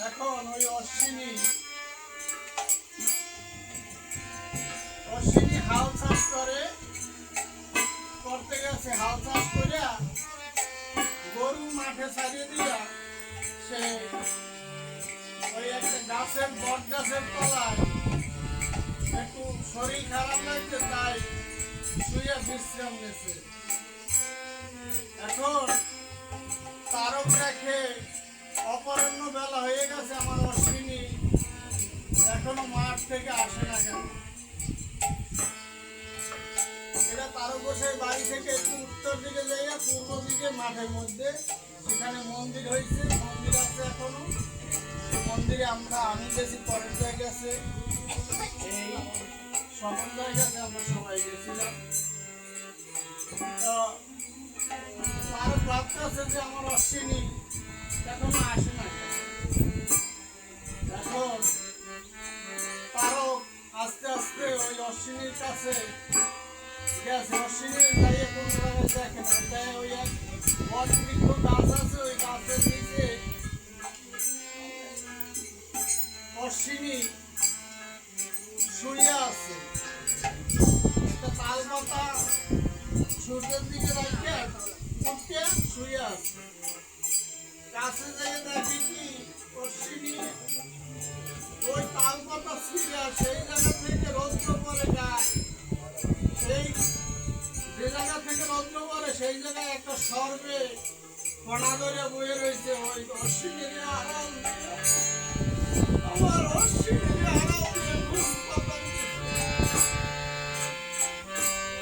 এখন ওই অশ্বিনী হাল চাষ করতে গেছে, হাল চাষ করে গরু মাঠে ছাড়িয়ে দিয়া সে ওই একটা গাছের বট গাছের তলায় একটু শরীর খারাপ লাগছে, তাই শুয়ে বিশ্রাম নিয়েছে। এখন তারক রেখে অপরাহ্ন বেলা হয়ে গেছে, আমার অশ্বিনী এখনো মাঠ থেকে আসে না কেন? এটা তারক সেই বাড়ি থেকে একটু উত্তর দিকে যাইয়া পূর্ব দিকে মাঠের মধ্যে সেখানে মন্দির হয়েছে, মন্দির আছে এখনো। মন্দিরে আমি গেছি, পরের জায়গা আছে, এই সকল জায়গাতে আমরা সবাই গেছিলাম। তো তার ভাবতেছে যে আমার অশ্বিনী এখনো আসে না। এখন তারও আস্তে আস্তে ওই অশ্বিনীর কাছে গেছে, অশ্বিনীর যাইয়ে কোনো জায়গায় দেখে না, যাই ওই এক বট বৃক্ষ গাছ আছে, ওই গাছের নিচে অশ্বিনী শুয়ে আছে, একটা তাল পাতা সূর্যের দিকে রাখে উঠে শুয়ে আছে। কাছে যেয়ে দেখি কি অশ্বিনী ওই তাল পাতা ছিঁড়ে সেই জায়গা থেকে রৌদ্র পরে গায়ে, সেই যে জায়গা থেকে রৌদ্র পরে সেই জায়গায় একটা সর্বে কণা ধরে বয়ে রয়েছে। ওই অশ্বিনীর আড়াল আমার অশ্বিনীর আড়াল দিয়ে ঘুম পাতার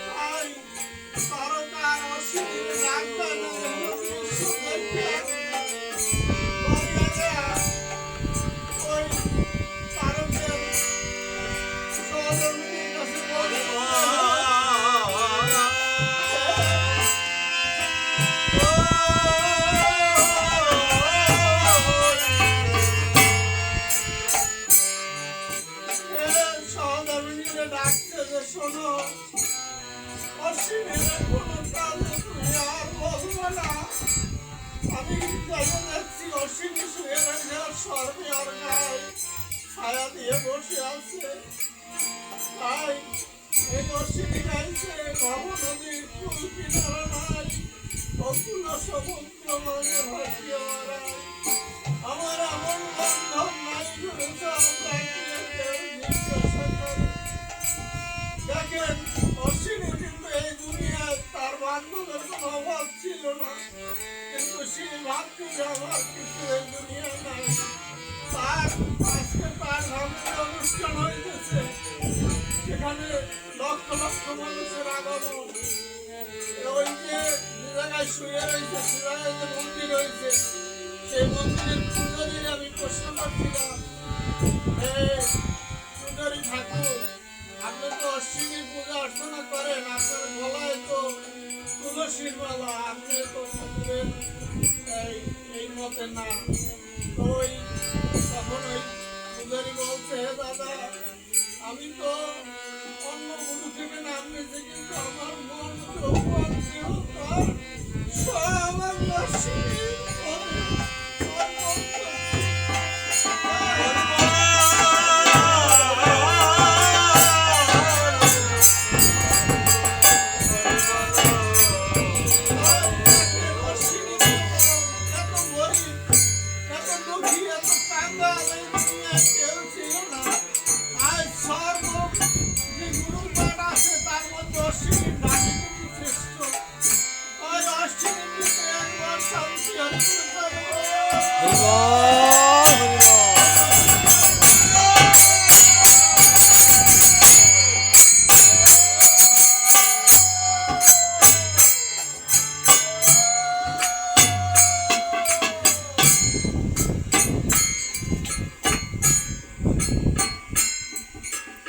তাই তারকার অশ্বিনীর রাখবে না ওই তারকের সহধর্মিনীর কাছে সহধর্মিনীকে ডাকছে যে শোনো, অশ্বিনীর কোনো কাজে তুমি আর বলবে না। আমি যাইয়া যাচ্ছি, অশ্বিনী শুয়ে রয়েছে আর সর্বে আর গায়ে ছায়া দিয়ে বসে আছে। তাই এই অশ্বিনী গাইছে ভব নদীর কুল কিনারা নাই, অকুল সমুদ্র মানে ভাসিয়ে মারায়। আমার এমন বান্ধব নাই গুরু সব ডাকিয়ে কেউ জিজ্ঞাসা করে। দেখেন অশ্বিনী কিন্তু এই দুনিয়ায় তার বান্ধবের কোনো অভাব ছিল না, কিন্তু সে ভাবছে যে আমার কিছু এই দুনিয়ায় নাই। তার আজকে তার নামের অনুষ্ঠান হইতেছে, সেখানে লক্ষ লক্ষ মানুষের আগমন। ওই যে জায়গায় শুয়ে রয়েছে, সে জায়গায় যে মন্দির হয়েছে, সেই মন্দিরের পূজারীর আমি প্রশ্ন করছিলাম, পূজারী ঠাকুর আপনি তো অশ্বিনীর পূজা অর্চনা করেন, আপনার গলায় তো তুলসীর মালা, আপনি তো ঠাকুরের এই মতে না। তো ওই তখন ওই পূজারী বলছে, হে দাদা আমি তো অন্য গুরু থেকে নাম নিয়েছি, কিন্তু আমার মন সব আমার অশ্বিনী